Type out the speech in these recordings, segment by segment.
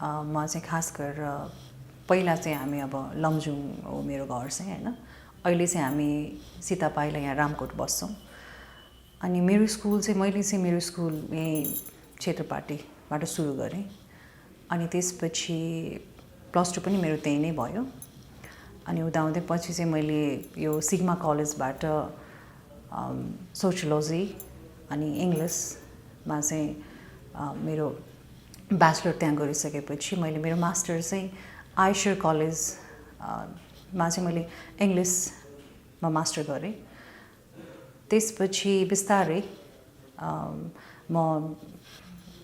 म चाहिँ खास गरेर पहिला चाहिँ हामी अब लमजुङ हो मेरो घर चाहिँ हैन। अहिले चाहिँ हामी सीतापाइला यहाँ रामकोट बस्छौँ। अनि मेरो स्कुल चाहिँ मेरो स्कुल यही क्षेत्रपाटीबाट सुरु गरेँ। अनि त्यसपछि +2 पनि मेरो त्यही नै भयो। अनि उदाउँदै पछि चाहिँ मैले यो सिग्मा कलेजबाट सोशियोलोजी अनि इङ्ग्लिसमा चाहिँ मेरो ब्याचलर त्यहाँ गरिसकेपछि मैले मेरो मास्टर चाहिँ आयशर कलेज मा चाहिँ मैले इङ्ग्लिसमा मास्टर गरेँ। त्यसपछि बिस्तारै म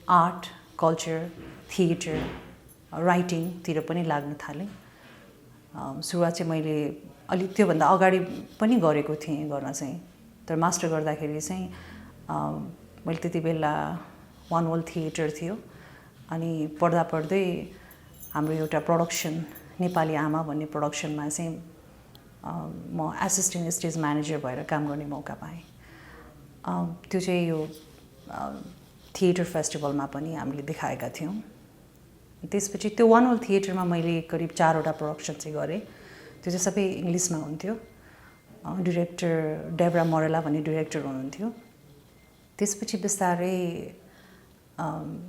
आर्ट, कल्चर, थिएटर, राइटिङतिर पनि लाग्न थालेँ। सुरुवात चाहिँ मैले अलिक त्योभन्दा अगाडि पनि गरेको थिएँ गर्न चाहिँ, तर मास्टर गर्दाखेरि चाहिँ मैले त्यति बेला वान वर्ल्ड थिएटर थियो। अनि पढ्दा पढ्दै हाम्रो एउटा प्रोडक्सन नेपाली आमा भन्ने प्रोडक्सनमा चाहिँ म एसिस्टेन्ट स्टेज म्यानेजर भएर काम गर्ने मौका पाएँ। त्यो चाहिँ यो थिएटर फेस्टिभलमा पनि हामीले देखाएका थियौँ। त्यसपछि त्यो वान वर्ल्ड थिएटरमा मैले करिब 4वटा प्रोडक्सन चाहिँ गरेँ। त्यो चाहिँ सबै इङ्ग्लिसमा हुन्थ्यो। डिरेक्टर डेब्रा मोरेला भन्ने डिरेक्टर हुनुहुन्थ्यो। त्यसपछि बिस्तारै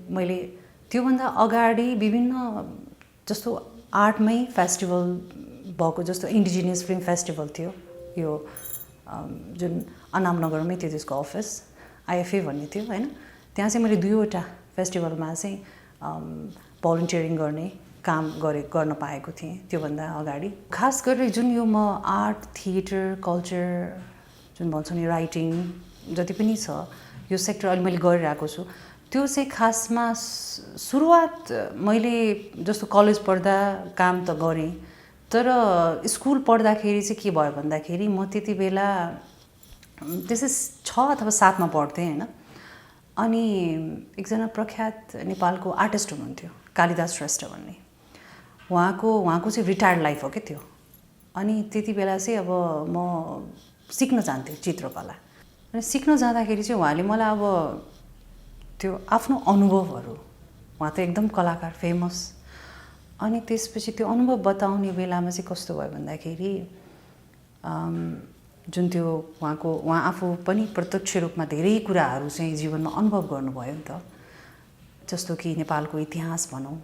मैले त्योभन्दा अगाडि विभिन्न जस्तो आर्टमै फेस्टिभल भएको, जस्तो इन्डिजिनियस फिल्म फेस्टिभल थियो यो जुन अनामनगरमै थियो, त्यसको अफिस आइएफए भन्ने थियो हैन। त्यहाँ चाहिँ मैले 2वटा फेस्टिभलमा चाहिँ भलन्टियरिङ गर्ने काम गर्न पाएको थिएँ त्योभन्दा अगाडि। खास गरेर जुन यो म आर्ट, थिएटर, कल्चर जुन भन्छ नि, राइटिङ जति पनि छ यो सेक्टर अहिले मैले गरिरहेको छु, त्यो चाहिँ खासमा सुरुवात मैले जस्तो कलेज पढ्दा काम त गरेँ, तर स्कुल पढ्दाखेरि चाहिँ के भयो भन्दाखेरि म त्यति बेला त्यसै 6 अथवा 7मा पढ्थेँ हैन। अनि एकजना प्रख्यात नेपालको आर्टिस्ट हुनुहुन्थ्यो कालिदास श्रेष्ठ भन्ने। उहाँको चाहिँ रिटायर्ड लाइफ हो क्या त्यो। अनि त्यति बेला चाहिँ अब म सिक्न जान्थेँ चित्रकला। अनि सिक्न जाँदाखेरि चाहिँ उहाँले मलाई अब त्यो आफ्नो अनुभवहरू, उहाँ त एकदम कलाकार फेमस, अनि त्यसपछि त्यो अनुभव बताउने बेलामा चाहिँ कस्तो भयो भन्दाखेरि जुन त्यो उहाँ आफू पनि प्रत्यक्ष रूपमा धेरै कुराहरू चाहिँ जीवनमा अनुभव गर्नुभयो नि त। जस्तो कि नेपालको इतिहास भनौँ,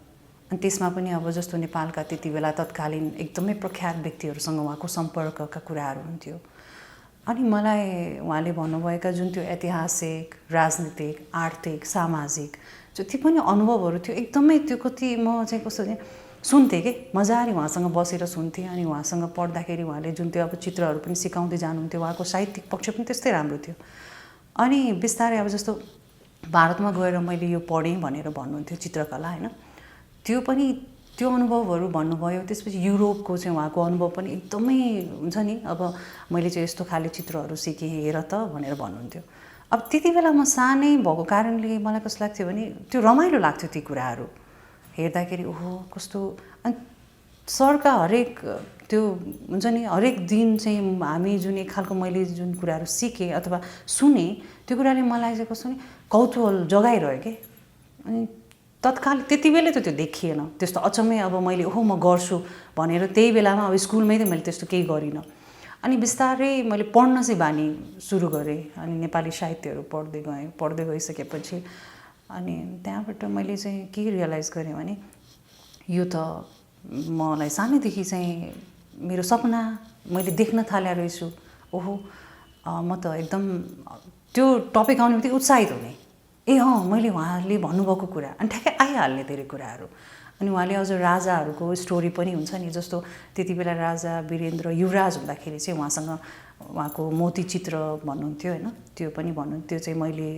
अनि त्यसमा पनि अब जस्तो नेपालका त्यति बेला तत्कालीन एकदमै प्रख्यात व्यक्तिहरूसँग उहाँको सम्पर्कका कुराहरू हुन्थ्यो। अनि मलाई उहाँले भन्नुभएका जुन त्यो ऐतिहासिक, राजनीतिक, आर्थिक, सामाजिक जति पनि अनुभवहरू थियो, एकदमै त्यो कति म चाहिँ कस्तो चाहिँ सुन्थेँ कि मजाले उहाँसँग बसेर सुन्थेँ। अनि उहाँसँग पढ्दाखेरि उहाँले जुन त्यो अब चित्रहरू पनि सिकाउँदै जानुहुन्थ्यो, उहाँको साहित्यिक पक्ष पनि त्यस्तै राम्रो थियो। अनि बिस्तारै अब जस्तो भारतमा गएर मैले यो पढेँ भनेर भन्नुहुन्थ्यो चित्रकला हैन, त्यो पनि त्यो अनुभवहरू भन्नुभयो। त्यसपछि युरोपको चाहिँ उहाँको अनुभव पनि एकदमै हुन्छ नि, अब मैले चाहिँ यस्तो खाले चित्रहरू सिकेँ हेर त भनेर भन्नुहुन्थ्यो। अब त्यति बेला म सानै भएको कारणले मलाई कस्तो लाग्थ्यो भने त्यो रमाइलो लाग्थ्यो ती कुराहरू हेर्दाखेरि। ओहो कस्तो। अनि सरका हरेक त्यो हुन्छ नि, हरेक दिन चाहिँ हामी जुन एक खालको मैले जुन कुराहरू सिकेँ अथवा सुनेँ, त्यो कुराले मलाई चाहिँ कस्तो नि कौतूहल जगाइरह्यो कि। अनि तत्काल त्यति बेलै त त्यो देखिएन त्यस्तो अचम्मै अब मैले ओहो म गर्छु भनेर त्यही बेलामा अब स्कुलमै त मैले त्यस्तो केही गरिनँ। अनि बिस्तारै मैले पढ्न चाहिँ बानी सुरु गरेँ। अनि नेपाली साहित्यहरू पढ्दै गइसकेपछि अनि त्यहाँबाट मैले चाहिँ के रियलाइज गरेँ भने यो त मलाई सानैदेखि चाहिँ मेरो सपना मैले देख्न थाले रहेछु। ओहो म त एकदम त्यो टपिक आउने बित्तिकै उत्साहित हुने, ए मैले उहाँले भन्नुभएको कुरा अनि ठ्याक्कै आइहाल्ने धेरै कुराहरू। अनि उहाँले अझ राजाहरूको स्टोरी पनि हुन्छ नि, जस्तो त्यति बेला राजा वीरेन्द्र युवराज हुँदाखेरि चाहिँ उहाँको मोती चित्र भन्नुहुन्थ्यो हैन, त्यो पनि भन्नुहुन्थ्यो। त्यो चाहिँ मैले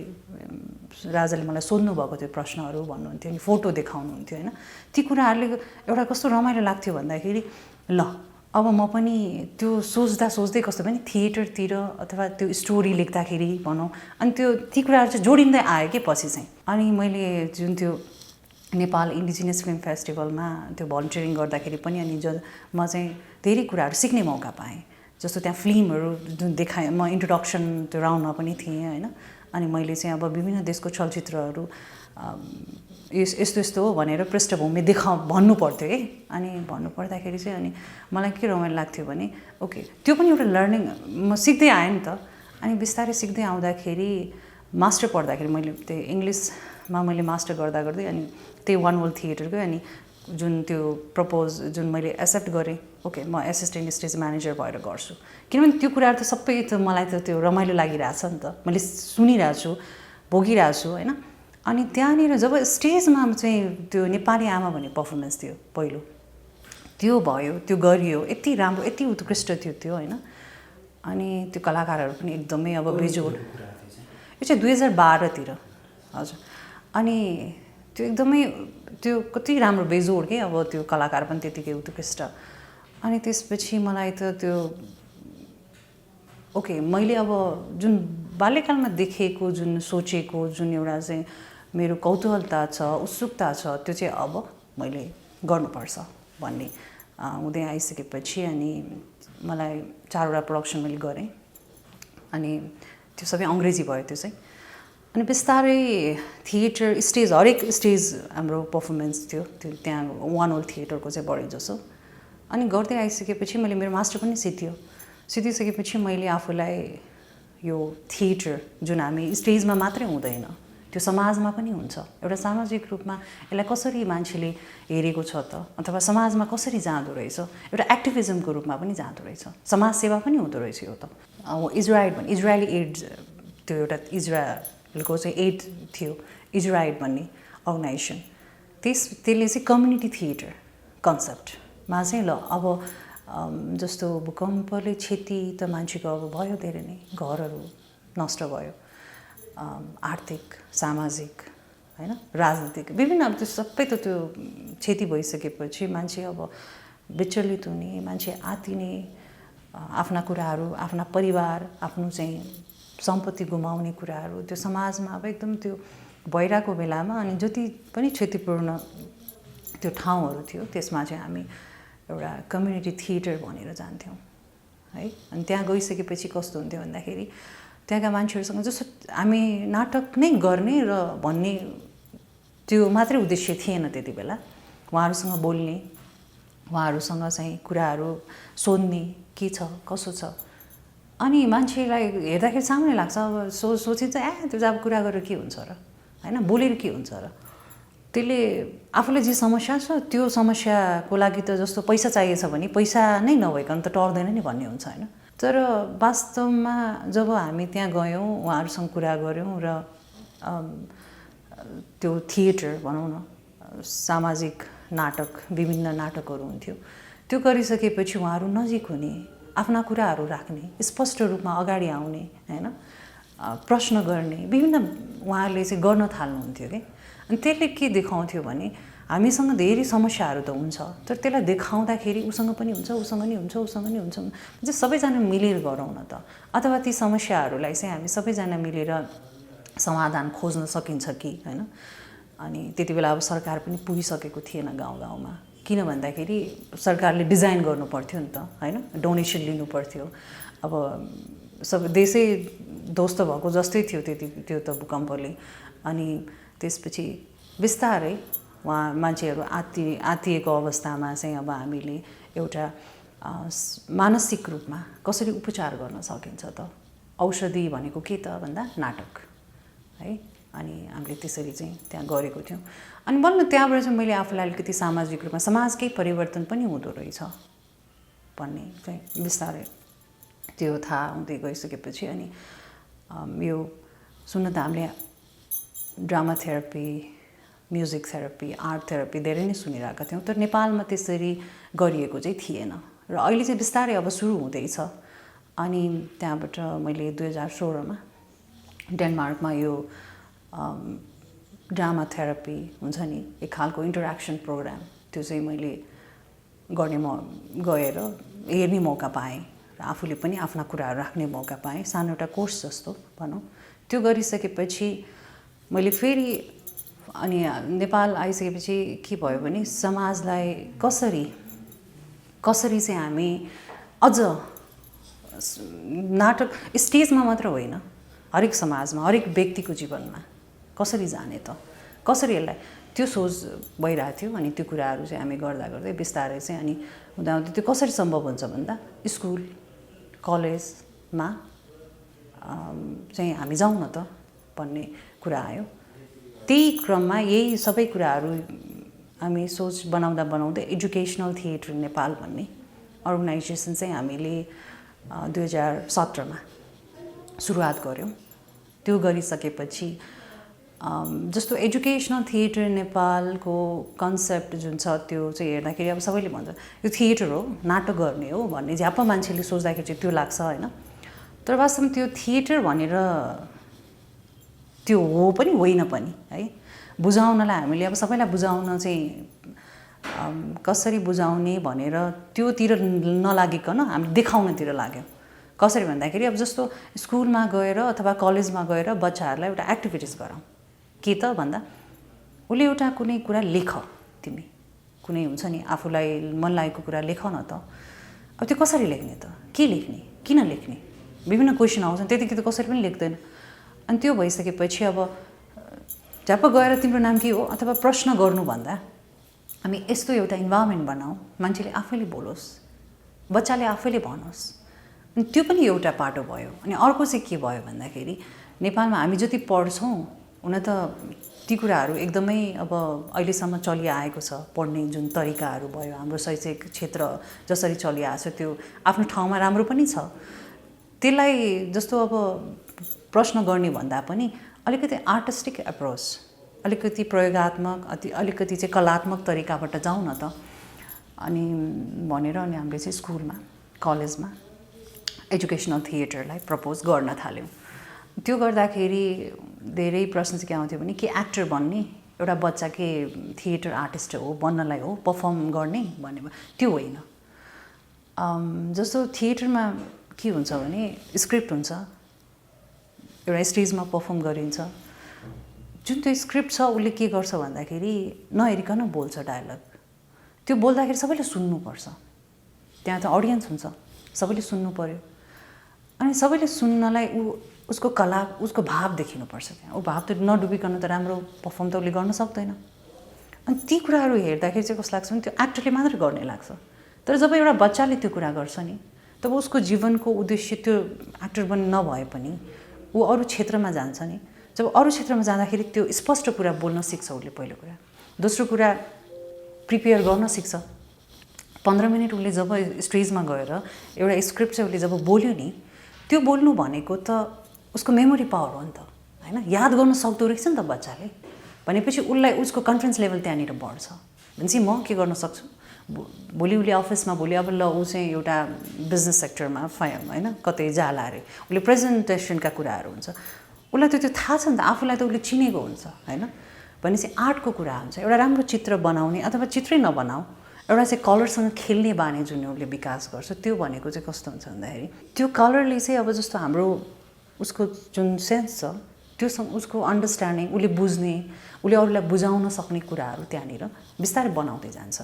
राजाले मलाई सोध्नु भएको त्यो प्रश्नहरू भन्नुहुन्थ्यो, अनि फोटो देखाउनुहुन्थ्यो हैन। ती कुराहरूले एउटा कस्तो रमाइलो लाग्थ्यो भन्दाखेरि ल अब म पनि त्यो सोच्दै कस्तो पनि थिएटरतिर अथवा त्यो स्टोरी लेख्दाखेरि भनौँ, अनि ती कुराहरू चाहिँ जोडिँदै आयो कि पछि चाहिँ। अनि मैले जुन त्यो नेपाल इन्डिजिनियस फिल्म फेस्टिभलमा त्यो भलन्टियरिङ गर्दाखेरि पनि अनि म चाहिँ धेरै कुराहरू सिक्ने मौका पाएँ। जस्तो त्यहाँ फिल्महरू जुन देखाएँ, म इन्ट्रोडक्सन त्यो राउन्डमा पनि थिएँ हैन। अनि मैले चाहिँ अब विभिन्न देशको चलचित्रहरू यस्तो यस्तो हो भनेर पृष्ठभूमि भन्नु पर्थ्यो है। अनि भन्नु पर्दाखेरि चाहिँ अनि मलाई के रमाइलो लाग्थ्यो भने ओके त्यो पनि एउटा लर्निङ म सिक्दै आएँ नि त। अनि बिस्तारै सिक्दै आउँदाखेरि मास्टर पढ्दाखेरि मैले त्यो इङ्ग्लिसमा मैले मास्टर गर्दा गर्दै अनि त्यही वान वर्ल्ड थिएटरकै अनि जुन त्यो जुन मैले एक्सेप्ट गरेँ ओके म एसिस्टेन्ट स्टेज म्यानेजर भएर गर्छु, किनभने त्यो कुराहरू त सबै त मलाई त त्यो रमाइलो लागिरहेछ नि त, मैले सुनिरहेको छु भोगिरहेको छु होइन। अनि त्यहाँनिर जब स्टेजमा चाहिँ त्यो नेपाली आमा भन्ने पर्फर्मेन्स थियो पहिलो, त्यो भयो, त्यो गरियो, यति राम्रो यति उत्कृष्ट थियो त्यो होइन। अनि त्यो कलाकारहरू पनि एकदमै अब बेजोड, यो चाहिँ 2012 तिर हजुर। अनि त्यो एकदमै त्यो कति राम्रो बेजोड के अब त्यो कलाकार पनि त्यतिकै उत्कृष्ट। अनि त्यसपछि मलाई त त्यो ओके मैले अब जुन बाल्यकालमा देखेको जुन सोचेको जुन एउटा चाहिँ मेरो कौतूहलता छ उत्सुकता छ त्यो चाहिँ अब मैले गर्नुपर्छ भन्ने हुँदै आइसकेपछि अनि मलाई 4वटा प्रोडक्सन मैले गरेँ। अनि त्यो सबै अङ्ग्रेजी भयो त्यो चाहिँ। अनि बिस्तारै थिएटर स्टेज हरेक स्टेज हाम्रो पर्फर्मेन्स थियो त्यो त्यहाँ वान वर्ल्ड थिएटरको चाहिँ बढी जसो। अनि गर्दै आइसकेपछि मैले मेरो मास्टर पनि सिधिसकेपछि मैले आफूलाई यो थिएटर जुन हामी स्टेजमा मात्रै हुँदैन त्यो समाजमा पनि हुन्छ, एउटा सामाजिक रूपमा यसलाई कसरी मान्छेले हेरेको छ त अथवा समाजमा कसरी जाँदो रहेछ, एउटा एक्टिभिजमको रूपमा पनि जाँदो रहेछ, समाजसेवा पनि हुँदो रहेछ। यो त अब इजरायली एड त्यो एउटा इजरायलको चाहिँ एड थियो इजराइड भन्ने अर्गनाइजेसन, त्यसले चाहिँ कम्युनिटी थिएटर कन्सेप्टमा चाहिँ ल अब जस्तो भूकम्पले क्षति त मान्छेको अब भयो धेरै नै, घरहरू नष्ट भयो, आर्थिक सामाजिक होइन राजनीतिक विभिन्न अब त्यो सबै त त्यो क्षति भइसकेपछि मान्छे अब विचलित हुने, मान्छे आत्तिने, आफ्ना कुराहरू आफ्ना परिवार आफ्नो चाहिँ सम्पत्ति गुमाउने कुराहरू त्यो समाजमा अब एकदम त्यो भइरहेको बेलामा अनि जति पनि क्षतिपूर्ण त्यो ठाउँहरू थियो त्यसमा चाहिँ हामी एउटा कम्युनिटी थिएटर भनेर जान्थ्यौँ है। अनि त्यहाँ गइसकेपछि कस्तो हुन्थ्यो भन्दाखेरि त्यहाँका मान्छेहरूसँग जस्तो हामी नाटक नै गर्ने र भन्ने त्यो मात्रै उद्देश्य थिएन त्यति बेला, उहाँहरूसँग बोल्ने, उहाँहरूसँग चाहिँ कुराहरू सोध्ने के छ कसो छ। अनि मान्छेलाई हेर्दाखेरि सामान्य लाग्छ अब सोचिन्छ त्यो चाहिँ अब कुरा गरेर के हुन्छ र होइन, बोलेर के हुन्छ र, त्यसले आफूलाई जे समस्या छ त्यो समस्याको लागि त जस्तो पैसा चाहिएछ भने पैसा नै नभइकन त टर्दैन नि भन्ने हुन्छ होइन। तर वास्तवमा जब हामी त्यहाँ गयौँ उहाँहरूसँग कुरा गऱ्यौँ र त्यो थिएटर भनौँ न सामाजिक नाटक विभिन्न नाटकहरू हुन्थ्यो, त्यो गरिसकेपछि उहाँहरू नजिक हुने, आफ्ना कुराहरू राख्ने, स्पष्ट रूपमा अगाडि आउने होइन, प्रश्न गर्ने विभिन्न उहाँहरूले चाहिँ गर्न थाल्नुहुन्थ्यो कि। अनि त्यसले के देखाउँथ्यो भने हामीसँग धेरै समस्याहरू त हुन्छ तर त्यसलाई देखाउँदाखेरि उसँग पनि हुन्छ उसँग नि हुन्छ उसँग नि हुन्छ चाहिँ सबैजना मिलेर गरौँ न त, अथवा ती समस्याहरूलाई चाहिँ हामी सबैजना मिलेर समाधान खोज्न सकिन्छ कि होइन। अनि त्यति बेला अब सरकार पनि पुगिसकेको थिएन गाउँ गाउँमा, किन भन्दाखेरि सरकारले डिजाइन गर्नु पर्थ्यो नि त होइन, डोनेसन लिनु पर्थ्यो। अब सब देशै ध्वस्त भएको जस्तै थियो त्यो त भूकम्पले। अनि त्यसपछि बिस्तारै उहाँ मान्छेहरू आत्तिएको अवस्थामा चाहिँ अब हामीले एउटा मानसिक रूपमा कसरी उपचार गर्न सकिन्छ त, औषधि भनेको के त भन्दा नाटक है। अनि हामीले त्यसरी चाहिँ त्यहाँ गरेको थियौँ। अनि बल्ल त्यहाँबाट चाहिँ मैले आफूलाई अलिकति सामाजिक रूपमा समाजकै परिवर्तन पनि हुँदो रहेछ भन्ने चाहिँ बिस्तारै त्यो थाहा हुँदै गइसकेपछि अनि यो सुन्न त हामीले drama therapy, music therapy, art therapy धेरै नै सुनिरहेका थियौँ तर नेपालमा त्यसरी गरिएको चाहिँ थिएन र अहिले चाहिँ बिस्तारै अब सुरु हुँदैछ। अनि त्यहाँबाट मैले 2016मा डेनमार्कमा यो ड्रामा थेरापी हुन्छ नि एक खालको इन्टरेक्सन प्रोग्राम त्यो चाहिँ मैले गर्ने गएर हेर्ने मौका पाएँ र आफूले पनि आफ्ना कुराहरू राख्ने मौका पाएँ, सानो एउटा कोर्स जस्तो भनौँ। त्यो गरिसकेपछि मैले फेरि अनि नेपाल आइसकेपछि के भयो भने समाजलाई कसरी चाहिँ हामी अझ नाटक स्टेजमा मात्र होइन हरेक समाजमा हरेक व्यक्तिको जीवनमा कसरी जाने त, कसरी यसलाई त्यो सोच भइरहेको थियो। अनि त्यो कुराहरू चाहिँ हामी गर्दा गर्दै बिस्तारै चाहिँ अनि हुँदाहुँदै त्यो कसरी सम्भव हुन्छ भन्दा स्कुल कलेजमा चाहिँ हामी जाउँ न त भन्ने कुरा आयो। त्यही क्रममा यही सबै कुराहरू हामी सोच बनाउँदा बनाउँदै एजुकेसनल थिएटर नेपाल भन्ने अर्गनाइजेसन चाहिँ हामीले 2017मा सुरुवात गऱ्यौँ। त्यो गरिसकेपछि जस्तो एजुकेसनल थिएटर नेपालको कन्सेप्ट जुन छ त्यो चाहिँ हेर्दाखेरि अब सबैले भन्छ यो थिएटर हो, नाटक गर्ने हो भन्ने झ्याप्प मान्छेले सोच्दाखेरि चाहिँ त्यो लाग्छ होइन। तर वास्तवमा त्यो थिएटर भनेर त्यो हो पनि होइन पनि है। बुझाउनलाई हामीले अब सबैलाई बुझाउन चाहिँ कसरी बुझाउने भनेर त्योतिर नलागिकन हामी देखाउनतिर लाग्यौँ। कसरी भन्दाखेरि अब जस्तो स्कुलमा गएर अथवा कलेजमा गएर बच्चाहरूलाई एउटा एक्टिभिटिज गराउँ। के त भन्दा उसले एउटा कुनै कुरा लेख, तिमी कुनै हुन्छ नि आफूलाई मन लागेको कुरा लेख न त। अब त्यो कसरी लेख्ने त, के लेख्ने, किन लेख्ने, विभिन्न क्वेसन आउँछन्, त्यतिकै त कसरी पनि लेख्दैन। अनि त्यो भइसकेपछि अब झ्याप्प गएर तिम्रो नाम के हो अथवा प्रश्न गर्नुभन्दा हामी यस्तो एउटा इन्भाइरोमेन्ट बनाऊ, मान्छेले आफैले बोलोस्, बच्चाले आफैले भनोस्। अनि त्यो पनि एउटा पाटो भयो। अनि अर्को चाहिँ के भयो भन्दाखेरि नेपालमा हामी जति पढ्छौँ हुन त ती कुराहरू एकदमै अब अहिलेसम्म चलिआएको छ। पढ्ने जुन तरिकाहरू भयो, हाम्रो शैक्षिक क्षेत्र जसरी चलिआएको छ त्यो आफ्नो ठाउँमा राम्रो पनि छ। त्यसलाई जस्तो अब प्रश्न गर्ने भन्दा पनि अलिकति आर्टिस्टिक एप्रोच, अलिकति प्रयोगात्मक, अलिकति चाहिँ कलात्मक तरिकाबाट जाउँ न त अनि भनेर अनि हामीले चाहिँ स्कुलमा कलेजमा एजुकेसनल थिएटरलाई प्रपोज गर्न थाल्यौँ। त्यो गर्दाखेरि धेरै प्रश्न चाहिँ के आउँथ्यो भने के एक्टर बन्ने, एउटा बच्चा के थिएटर आर्टिस्ट हो बन्नलाई हो, पर्फर्म गर्ने भन्ने, त्यो होइन। जस्तो थिएटरमा के हुन्छ भने स्क्रिप्ट हुन्छ, एउटा स्टेजमा पर्फर्म गरिन्छ। जुन त्यो स्क्रिप्ट छ उसले के गर्छ भन्दाखेरि नहेरिकन बोल्छ डायलग। त्यो बोल्दाखेरि सबैले सुन्नुपर्छ, त्यहाँ त अडियन्स हुन्छ, सबैले सुन्नु पर्यो। अनि सबैले सुन्नलाई उसको कला, उसको भाव देखिनुपर्छ त्यहाँ। ऊ भाव त नडुबिकन त राम्रो पर्फर्म त उसले गर्न सक्दैन। अनि ती कुराहरू हेर्दाखेरि चाहिँ कस्तो लाग्छ भने त्यो एक्टरले मात्रै गर्ने लाग्छ। तर जब एउटा बच्चाले त्यो कुरा गर्छ नि तब उसको जीवनको उद्देश्य त्यो एक्टर बन्ने नभए पनि ऊ अरू क्षेत्रमा जान्छ नि। जब अरू क्षेत्रमा जाँदाखेरि त्यो स्पष्ट कुरा बोल्न सिक्छ उसले, पहिलो कुरा। दोस्रो कुरा प्रिपेयर गर्न सिक्छ। 15 मिनट उसले जब स्टेजमा गएर एउटा स्क्रिप्ट चाहिँ उसले जब बोल्यो नि, त्यो बोल्नु भनेको त उसको मेमोरी पावर हो नि त होइन। याद गर्न सक्दो रहेछ नि त बच्चाले भनेपछि उसलाई उसको कन्फिडेन्स लेभल त्यहाँनिर बढ्छ। भनेपछि म के गर्न सक्छु, भोलि उसले अफिसमा भोलि अब ल ऊ चाहिँ एउटा बिजनेस सेक्टरमा होइन कतै जाला अरे, उसले प्रेजेन्टेसनका कुराहरू हुन्छ, उसलाई त त्यो थाहा छ नि त, आफूलाई त उसले चिनेको हुन्छ होइन। भनेपछि आर्टको कुरा हुन्छ, एउटा राम्रो चित्र बनाउने अथवा चित्रै नबनाऊ, एउटा चाहिँ कलरसँग खेल्ने बानी जुन उसले विकास गर्छ, त्यो भनेको चाहिँ कस्तो हुन्छ भन्दाखेरि त्यो कलरले चाहिँ अब जस्तो हाम्रो उसको जुन सेन्स छ त्योसँग उसको अन्डरस्ट्यान्डिङ, उसले बुझ्ने, उसले अरूलाई बुझाउन सक्ने कुराहरू त्यहाँनिर बिस्तारै बनाउँदै जान्छ।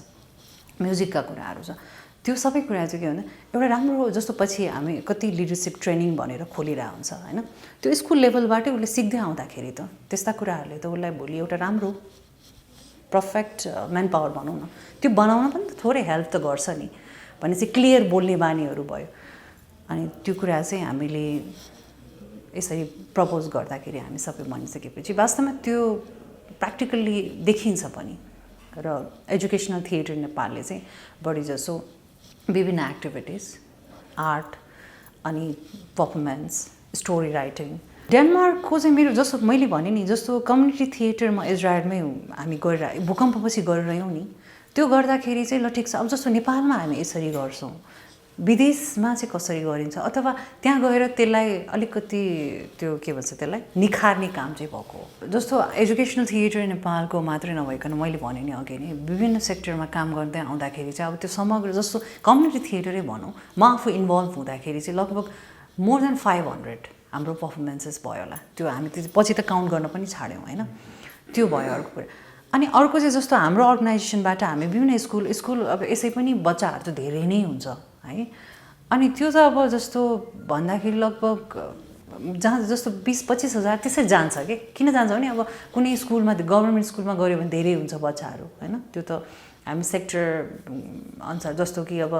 म्युजिकका कुराहरू छ, त्यो सबै कुरा चाहिँ के भन्दा एउटा राम्रो जस्तो पछि हामी कति लिडरसिप ट्रेनिङ भनेर खोलिरहेको हुन्छ होइन। त्यो स्कुल लेभलबाटै उसले सिक्दै आउँदाखेरि त त्यस्ता कुराहरूले त उसलाई भोलि एउटा राम्रो पर्फेक्ट म्यान पावर भनौँ न, त्यो बनाउन पनि त थोरै हेल्प त गर्छ नि। भनेपछि क्लियर बोल्ने बानीहरू भयो। अनि त्यो कुरा चाहिँ हामीले यसरी प्रपोज गर्दाखेरि हामी सबै भनिसकेपछि वास्तवमा त्यो प्र्याक्टिकल्ली देखिन्छ पनि। र एजुकेसनल थिएटर नेपालले चाहिँ बढी जसो विभिन्न एक्टिभिटिज, आर्ट अनि पर्फर्मेन्स, स्टोरी राइटिङ। डेनमार्कको चाहिँ मेरो जस्तो मैले भने नि जस्तो कम्युनिटी थिएटरमा इजरायलमै हामी गएर भूकम्पपछि गरिरह्यौँ नि, त्यो गर्दाखेरि चाहिँ ल ठिक छ। अब जस्तो नेपालमा हामी यसरी गर्छौँ, विदेशमा चाहिँ कसरी गरिन्छ अथवा त्यहाँ गएर त्यसलाई अलिकति त्यो के भन्छ त्यसलाई निखार्ने काम चाहिँ भएको हो। जस्तो एजुकेसनल थिएटर नेपालको मात्रै नभइकन मैले भने नि अघि नै विभिन्न सेक्टरमा काम गर्दै आउँदाखेरि चाहिँ अब त्यो समग्र जस्तो कम्युनिटी थिएटरै भनौँ, म आफू इन्भल्भ हुँदाखेरि चाहिँ लगभग मोर देन 500 हाम्रो पर्फर्मेन्सेस भयो होला। त्यो हामी त्यो पछि त काउन्ट गर्न पनि छाड्यौँ होइन। त्यो भयो अर्को कुरा। अनि अर्को चाहिँ जस्तो हाम्रो अर्गनाइजेसनबाट हामी विभिन्न स्कुल अब यसै पनि बच्चाहरू त धेरै नै हुन्छ है। अनि त्यो त अब जस्तो भन्दाखेरि लगभग जहाँ जस्तो 20-25 हजार त्यसै जान्छ कि किन जान्छ भने अब कुनै स्कुलमा गभर्मेन्ट स्कुलमा गऱ्यो भने धेरै हुन्छ बच्चाहरू होइन त्यो त हामी सेक्टर अनुसार जस्तो कि अब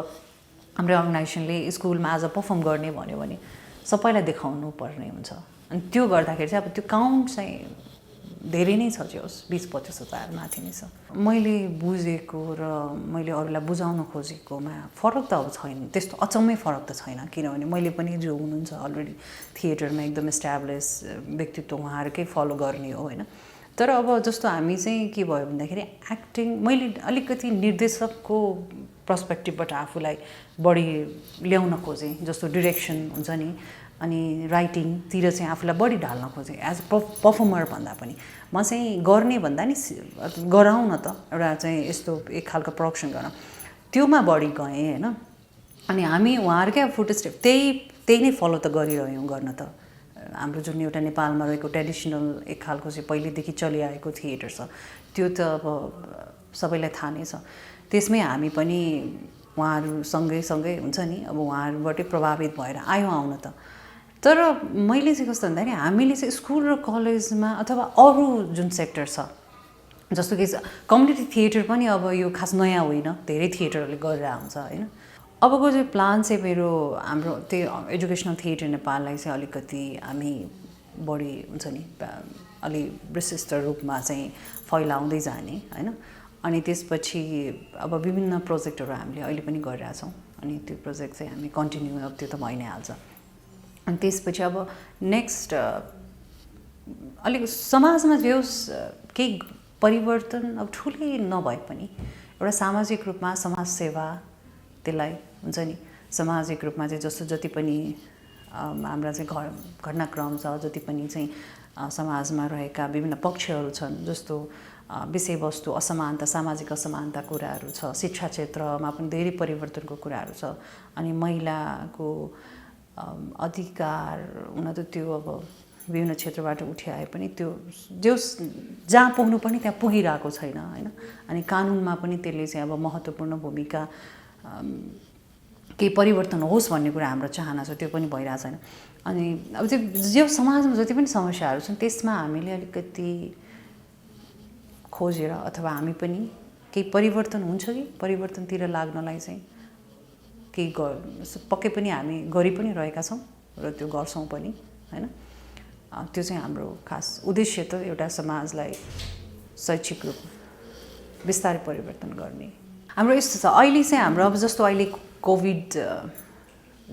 हाम्रो अर्गनाइजेसनले स्कुलमा आज पर्फर्म गर्ने भन्यो भने सबैलाई देखाउनु पर्ने हुन्छ अनि त्यो गर्दाखेरि चाहिँ अब त्यो काउन्ट चाहिँ धेरै नै छ जे होस् 20-25 हजार माथि नै छ मैले बुझेको र मैले अरूलाई बुझाउन खोजेकोमा फरक त अब छैन त्यस्तो अचम्मै फरक त छैन किनभने मैले पनि जो हुनुहुन्छ अलरेडी थिएटरमा एकदम इस्ट्याब्लिस व्यक्तित्व उहाँहरूकै फलो गर्ने हो होइन तर अब जस्तो हामी चाहिँ के भयो भन्दाखेरि एक्टिङ मैले अलिकति निर्देशकको पर्सपेक्टिभबाट आफूलाई बढी ल्याउन खोजेँ जस्तो डिरेक्सन हुन्छ नि अनि राइटिङतिर चाहिँ आफूलाई बढी ढाल्न खोजेँ एज अ पर्फर्मर भन्दा पनि म चाहिँ गर्ने भन्दा नि गराउँ न त एउटा चाहिँ यस्तो एक खालको प्रडक्सन गरौँ त्योमा बढी गएँ होइन अनि हामी उहाँहरूकै फुटस्टेप त्यही नै फलो त गरिरह्यौँ गर्न त हाम्रो जुन एउटा नेपालमा रहेको ट्रेडिसनल एक खालको चाहिँ पहिलेदेखि चलिआएको थिएटर छ त्यो त अब सबैलाई थाहा नै छ त्यसमै हामी पनि उहाँहरू सँगै हुन्छ नि अब उहाँहरूबाटै प्रभावित भएर आयौँ आउन त तर मैले चाहिँ कस्तो भन्दाखेरि हामीले चाहिँ स्कुल र कलेजमा अथवा अरू जुन सेक्टर छ जस्तो कि कम्युनिटी थिएटर पनि अब यो खास नयाँ होइन धेरै थिएटरहरूले गरेर आउँछ होइन अबको चाहिँ प्लान चाहिँ मेरो हाम्रो त्यो एजुकेसनल थिएटर नेपाललाई चाहिँ अलिकति हामी बढी हुन्छ नि अलि विशिष्ट रूपमा चाहिँ फैलाउँदै जाने होइन अनि त्यसपछि अब विभिन्न प्रोजेक्टहरू हामीले अहिले पनि गरिरहेछौँ अनि त्यो प्रोजेक्ट चाहिँ हामी कन्टिन्यू अब त्यो त भइ नै हाल्छ अनि त्यसपछि अब नेक्स्ट अलिक समाजमा जे होस् केही परिवर्तन अब ठुलै नभए पनि एउटा सामाजिक रूपमा समाज सेवा त्यसलाई हुन्छ नि सामाजिक रूपमा चाहिँ जस्तो जति पनि हाम्रा चाहिँ घटनाक्रम छ जति पनि चाहिँ समाजमा रहेका विभिन्न पक्षहरू छन् जस्तो विषयवस्तु असमानता सामाजिक असमानता कुराहरू छ शिक्षा क्षेत्रमा पनि धेरै परिवर्तनको कुराहरू छ अनि महिलाको अधिकार हुन त त्यो अब विभिन्न क्षेत्रबाट उठ्याए पनि त्यो जो जहाँ पुग्नुपर्ने त्यहाँ पुगिरहेको छैन होइन अनि कानुनमा पनि त्यसले चाहिँ अब महत्त्वपूर्ण भूमिका केही परिवर्तन होस् भन्ने कुरा हाम्रो चाहना छ त्यो पनि भइरहेको छैन अनि अब जो समाजमा जति पनि समस्याहरू छन् त्यसमा हामीले अलिकति खोजेर अथवा हामी पनि केही परिवर्तन हुन्छ कि परिवर्तनतिर लाग्नलाई चाहिँ केही पक्कै पनि हामी गरि पनि रहेका छौँ र त्यो गर्छौँ पनि होइन त्यो चाहिँ हाम्रो खास उद्देश्य त एउटा समाजलाई शैक्षिक रूपमा बिस्तारै परिवर्तन गर्ने हाम्रो यस्तो छ अहिले चाहिँ हाम्रो अब जस्तो अहिले कोभिड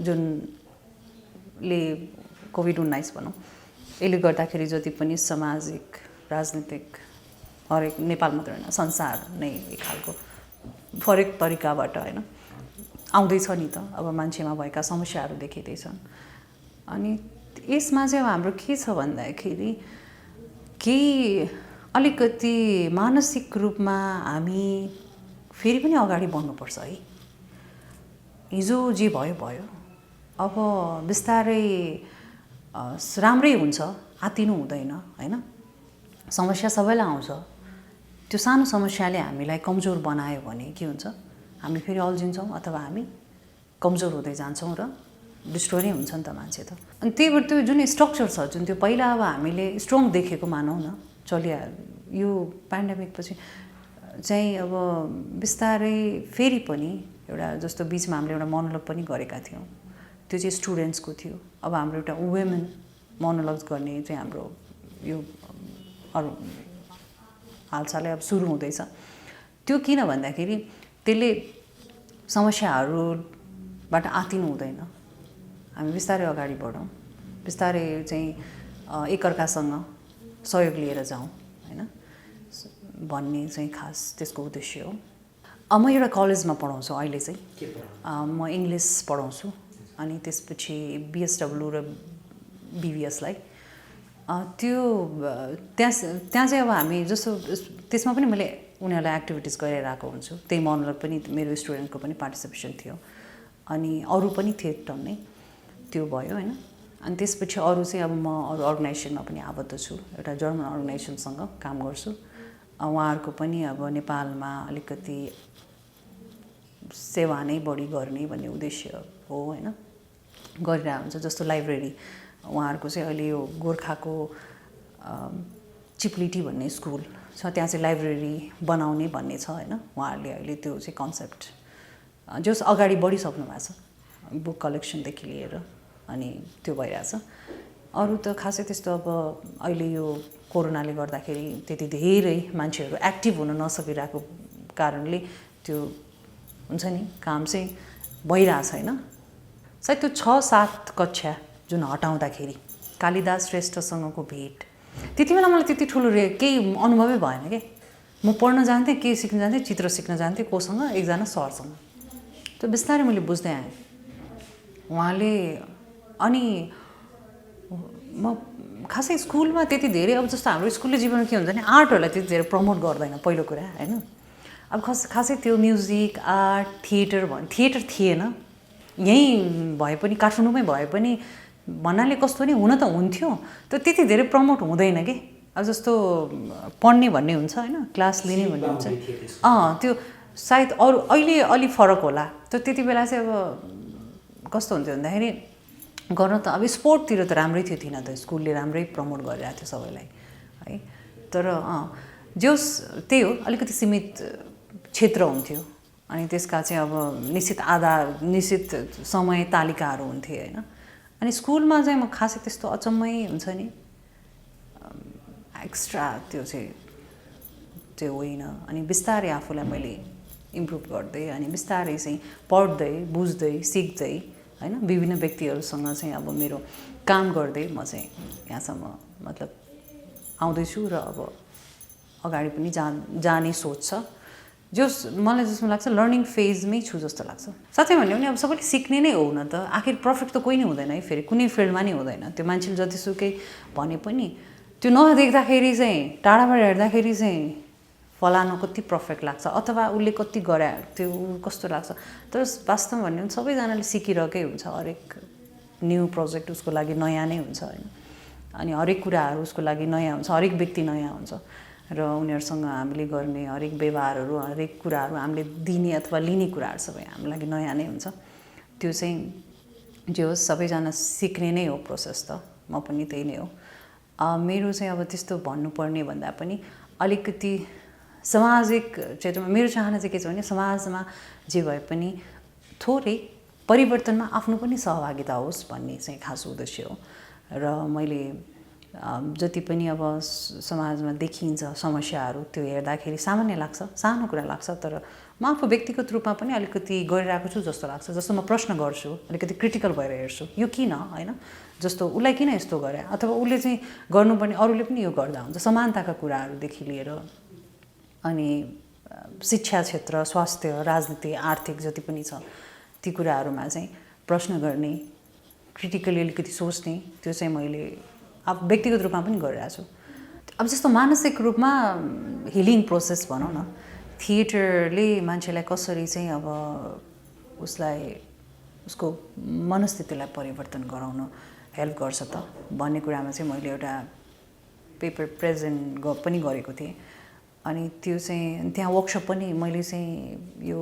जुनले कोभिड-19 भनौँ यसले गर्दाखेरि जति पनि सामाजिक राजनीतिक हरेक नेपाल मात्र होइन संसार नै एक खालको फरक तरिकाबाट होइन आउँदैछ नि त अब मान्छेमा भएका समस्याहरू देखिँदैछन् अनि यसमा चाहिँ अब हाम्रो के छ भन्दाखेरि केही अलिकति मानसिक रूपमा हामी फेरि पनि अगाडि बढ्नुपर्छ है हिजो जे भयो भयो अब बिस्तारै राम्रै हुन्छ आत्तिनु हुँदैन होइन समस्या सबैलाई आउँछ त्यो सानो समस्याले हामीलाई कमजोर बनायो भने के हुन्छ हामी फेरि अल्झिन्छौँ अथवा हामी कमजोर हुँदै जान्छौँ र डिस्ट्रोय नै हुन्छ नि त मान्छे त अनि त्यही भएर त्यो जुन स्ट्रक्चर छ जुन त्यो पहिला अब हामीले स्ट्रङ देखेको मानौँ न यो पेन्डेमिक पछि चाहिँ अब बिस्तारै फेरि पनि एउटा जस्तो बिचमा हामीले एउटा मोनोलग पनि गरेका थियौँ त्यो चाहिँ स्टुडेन्ट्सको थियो अब हाम्रो एउटा वुमेन मोनोलग्स गर्ने चाहिँ हाम्रो यो हालसालै अब सुरु हुँदैछ त्यो किन भन्दाखेरि त्यसले समस्याहरूबाट आत्तिनु हुँदैन हामी बिस्तारै अगाडि बढौँ बिस्तारै चाहिँ एकअर्कासँग सहयोग लिएर जाउँ होइन भन्ने चाहिँ खास त्यसको उद्देश्य हो म एउटा कलेजमा पढाउँछु अहिले चाहिँ म इङ्ग्लिस पढाउँछु अनि त्यसपछि बिएसडब्ल्यू र बिबिएसलाई त्यो त्यहाँ चाहिँ अब हामी जस्तो त्यसमा पनि मैले उनीहरूलाई एक्टिभिटिज गरिरहेको हुन्छु त्यही मोनोलग पनि मेरो स्टुडेन्टको पनि पार्टिसिपेसन थियो अनि अरू पनि थियो टन्नै त्यो भयो होइन अनि त्यसपछि अरू चाहिँ अब म अरू अर्गनाइजेसनमा पनि आबद्ध छु एउटा जर्मन अर्गनाइजेसनसँग काम गर्छु उहाँहरूको पनि अब नेपालमा अलिकति सेवा नै बढी गर्ने भन्ने उद्देश्य हो होइन गरिरहेको हुन्छ जस्तो लाइब्रेरी उहाँहरूको चाहिँ अहिले यो गोर्खाको चिप्लिटी भन्ने स्कुल छ, त्यहाँ चाहिँ लाइब्रेरी बनाउने भन्ने छ होइन। उहाँहरूले अहिले त्यो चाहिँ कन्सेप्ट जस अगाडि बढिसक्नु भएको छ, बुक कलेक्सनदेखि लिएर अनि त्यो भइरहेछ। अरू त खासै त्यस्तो अब अहिले यो कोरोनाले गर्दाखेरि त्यति धेरै मान्छेहरू एक्टिभ हुन नसकिरहेको कारणले त्यो हुन्छ नि काम चाहिँ भइरहेछ होइन। सायद त्यो 6-7 कक्षा जुन हटाउँदाखेरि कालिदास श्रेष्ठसँगको भेट, त्यति बेला मलाई त्यति ठुलो केही अनुभवै भएन कि। म पढ्न जान्थेँ, के सिक्न जान्थेँ, चित्र सिक्न जान्थेँ कोसँग, एकजना सरसँग। त्यो बिस्तारै मैले बुझ्दै आएँ उहाँले। अनि म खासै स्कुलमा त्यति धेरै अब जस्तो हाम्रो स्कुलले जीवनमा के हुन्छ भने आर्टहरूलाई त्यति धेरै प्रमोट गर्दैन पहिलो कुरा होइन। अब खासै त्यो म्युजिक आर्ट थिएटर थिएन यहीँ भए पनि, काठमाडौँमै भए पनि भन्नाले कस्तो नि हुन त हुन्थ्यो, त्यो त्यति धेरै प्रमोट हुँदैन कि। अब जस्तो पढ्ने भन्ने हुन्छ होइन, क्लास लिने भन्ने हुन्छ, त्यो सायद अरू अहिले अलि फरक होला। त्यो त्यति बेला चाहिँ अब कस्तो हुन्थ्यो भन्दाखेरि गर्न त अब स्पोर्टतिर त राम्रै थियो, थिएन त स्कुलले राम्रै प्रमोट गरिरहेको थियो सबैलाई है। तर जोस् त्यही हो, अलिकति सीमित क्षेत्र हुन्थ्यो अनि त्यसका चाहिँ अब निश्चित समय तालिकाहरू हुन्थे होइन। अनि स्कुलमा चाहिँ म खासै त्यस्तो अचम्मै हुन्छ नि एक्स्ट्रा त्यो होइन। अनि बिस्तारै आफूलाई मैले इम्प्रुभ गर्दै अनि बिस्तारै चाहिँ पढ्दै बुझ्दै सिक्दै होइन, विभिन्न व्यक्तिहरूसँग चाहिँ अब मेरो काम गर्दै म चाहिँ यहाँसम्म मतलब आउँदैछु र अब अगाडि पनि जाने सोच छ। मलाई जस्तो लाग्छ लर्निङ फेजमै छु जस्तो लाग्छ। साँच्चै भन्यो भने अब सबैले सिक्ने नै हो न त, आखिर पर्फेक्ट त कोही नै हुँदैन है, फेरि कुनै फिल्डमा नै हुँदैन। त्यो मान्छेले जतिसुकै भने पनि त्यो नदेख्दाखेरि चाहिँ टाढाबाट हेर्दाखेरि चाहिँ फलानु कति पर्फेक्ट लाग्छ अथवा उसले कति गरे त्यो कस्तो लाग्छ। तर वास्तवमा भन्यो भने सबैजनाले सिकिरहेकै हुन्छ, हरेक न्यू प्रोजेक्ट उसको लागि नयाँ नै हुन्छ होइन। अनि हरेक कुराहरू उसको लागि नयाँ हुन्छ, हरेक व्यक्ति नयाँ हुन्छ र उनीहरूसँग हामीले गर्ने हरेक व्यवहारहरू, हरेक कुराहरू, हामीले दिने अथवा लिने कुराहरू सबै हाम्रो लागि नयाँ नै हुन्छ। त्यो चाहिँ जे होस् सबैजना सिक्ने नै हो प्रोसेस त, म पनि त्यही नै हो। मेरो चाहिँ अब त्यस्तो भन्नुपर्ने भन्दा पनि अलिकति सामाजिक क्षेत्रमा मेरो चाहना चाहिँ के छ भने समाजमा जे भए पनि थोरै परिवर्तनमा आफ्नो पनि सहभागिता होस् भन्ने चाहिँ खास उद्देश्य हो। र मैले जति पनि अब समाजमा देखिन्छ समस्याहरू त्यो हेर्दाखेरि सामान्य लाग्छ, सानो कुरा लाग्छ, तर म आफू व्यक्तिगत रूपमा पनि अलिकति गरिरहेको छु जस्तो लाग्छ। जस्तो म प्रश्न गर्छु, अलिकति क्रिटिकल भएर हेर्छु, यो किन होइन, जस्तो उसलाई किन यस्तो गरे अथवा उसले चाहिँ गर्नुपर्ने अरूले पनि यो गर्दा हुन्छ, समानताका कुराहरूदेखि लिएर अनि शिक्षा क्षेत्र, स्वास्थ्य, राजनीति, आर्थिक जति पनि छ ती कुराहरूमा चाहिँ प्रश्न गर्ने, क्रिटिकली अलिकति सोच्ने, त्यो चाहिँ मैले अब व्यक्तिगत रूपमा पनि गरिरहेको छु। अब जस्तो मानसिक रूपमा हिलिङ प्रोसेस भनौँ न, थिएटरले मान्छेलाई कसरी चाहिँ अब उसको मनस्थितिलाई परिवर्तन गराउन हेल्प गर्छ त भन्ने कुरामा चाहिँ मैले एउटा पेपर प्रेजेन्ट पनि गरेको थिएँ। अनि त्यो चाहिँ त्यहाँ वर्कसप पनि मैले चाहिँ यो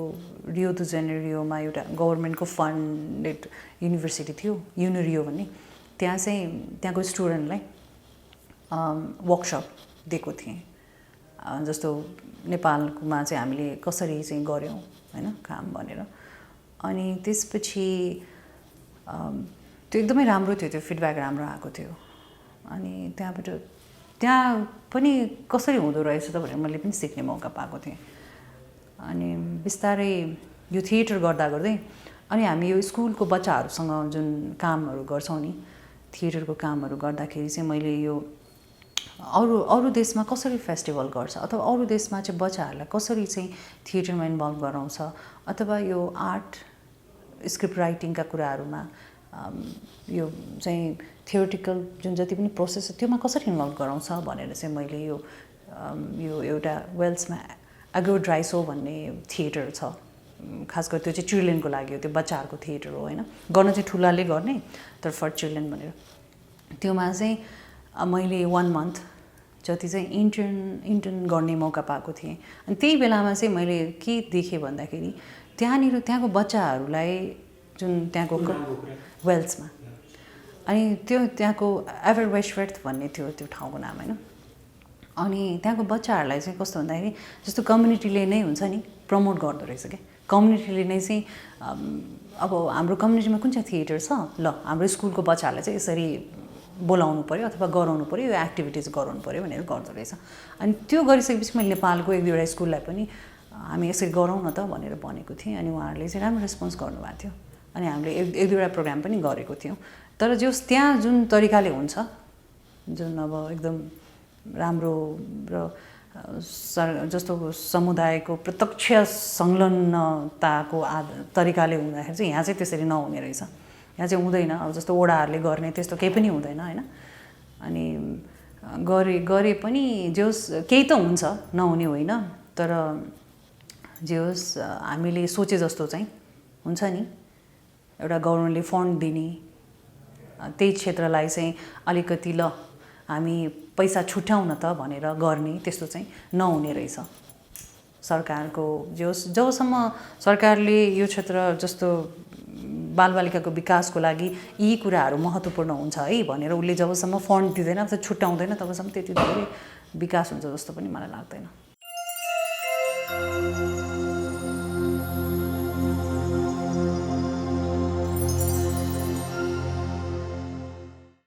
रियो दु जेनेरियोमा एउटा गभर्मेन्टको फन्डेड युनिभर्सिटी थियो युनिरियो भन्ने, त्यहाँ चाहिँ त्यहाँको स्टुडेन्टलाई वर्कसप दिएको थिएँ। जस्तो नेपालमा चाहिँ हामीले कसरी चाहिँ गऱ्यौँ होइन काम भनेर। अनि त्यसपछि त्यो एकदमै राम्रो थियो, त्यो फिडब्याक राम्रो आएको थियो। अनि त्यहाँ पनि कसरी हुँदो रहेछ त भनेर मैले पनि सिक्ने मौका पाएको थिएँ। अनि बिस्तारै यो थिएटर गर्दा गर्दै अनि हामी यो स्कुलको बच्चाहरूसँग जुन कामहरू गर्छौँ नि, थिएटरको कामहरू गर्दाखेरि चाहिँ मैले यो अरू देशमा कसरी फेस्टिभल गर्छ अथवा अरू देशमा चाहिँ बच्चाहरूलाई कसरी चाहिँ थिएटरमा इन्भल्भ गराउँछ अथवा यो आर्ट स्क्रिप्ट राइटिङका कुराहरूमा यो चाहिँ थियोरिटिकल जुन जति पनि प्रोसेस छ त्योमा कसरी इन्भल्भ गराउँछ भनेर चाहिँ मैले यो एउटा वेल्समा एग्रो ड्राइसो भन्ने थिएटर छ, खास गरी त्यो चाहिँ चिल्ड्रेनको लागि हो, त्यो बच्चाहरूको थिएटर हो होइन, गर्न चाहिँ ठुलाले गर्ने तर फर चिल्ड्रेन भनेर। त्योमा चाहिँ मैले 1 मन्थ जति चाहिँ इन्टर्न गर्ने मौका पाएको थिएँ। अनि त्यही बेलामा चाहिँ मैले के देखेँ भन्दाखेरि त्यहाँको बच्चाहरूलाई जुन त्यहाँको वेल्समा अनि त्यहाँको एभर वेस्टवर्थ भन्ने थियो त्यो ठाउँको नाम होइन। अनि त्यहाँको बच्चाहरूलाई चाहिँ कस्तो भन्दाखेरि जस्तो कम्युनिटीले नै हुन्छ नि प्रमोट गर्दो रहेछ क्या। कम्युनिटीले नै चाहिँ अब हाम्रो कम्युनिटीमा कुन चाहिँ थिएटर छ, ल हाम्रो स्कुलको बच्चाहरूलाई चाहिँ यसरी बोलाउनु पऱ्यो अथवा गराउनु पऱ्यो, यो एक्टिभिटिज गराउनु पऱ्यो भनेर गर्दो रहेछ। अनि त्यो गरिसकेपछि मैले नेपालको एक दुईवटा स्कुललाई पनि हामी यसरी गरौँ न त भनेर भनेको थिएँ। अनि उहाँहरूले चाहिँ राम्रो रेस्पोन्स गर्नुभएको थियो। अनि हामीले एक दुईवटा प्रोग्राम पनि गरेको थियौँ। तर जस त्यहाँ जुन तरिकाले हुन्छ, जुन अब एकदम राम्रो र जस्तो समुदायको प्रत्यक्ष संलग्नताको तरिकाले हुँदाखेरि चाहिँ यहाँ चाहिँ त्यसरी नहुने रहेछ। यहाँ चाहिँ हुँदैन। अब जस्तो ओडाहरूले गर्ने त्यस्तो केही पनि हुँदैन होइन। अनि गरे पनि जे होस् केही त हुन्छ, नहुने होइन। तर जे होस् हामीले सोचे जस्तो चाहिँ हुन्छ नि, एउटा गभर्मेन्टले फन्ड दिने, त्यही क्षेत्रलाई चाहिँ अलिकति ल हामी पैसा छुट्याउन त भनेर गर्ने, त्यस्तो चाहिँ नहुने रहेछ। सरकारको जबसम्म सरकारले यो क्षेत्र जस्तो बालबालिकाको विकासको लागि यी कुराहरू महत्त्वपूर्ण हुन्छ है भनेर उसले जबसम्म फन्ड दिँदैन अथवा छुट्याउँदैन तबसम्म त्यति धेरै विकास हुन्छ जस्तो पनि मलाई लाग्दैन।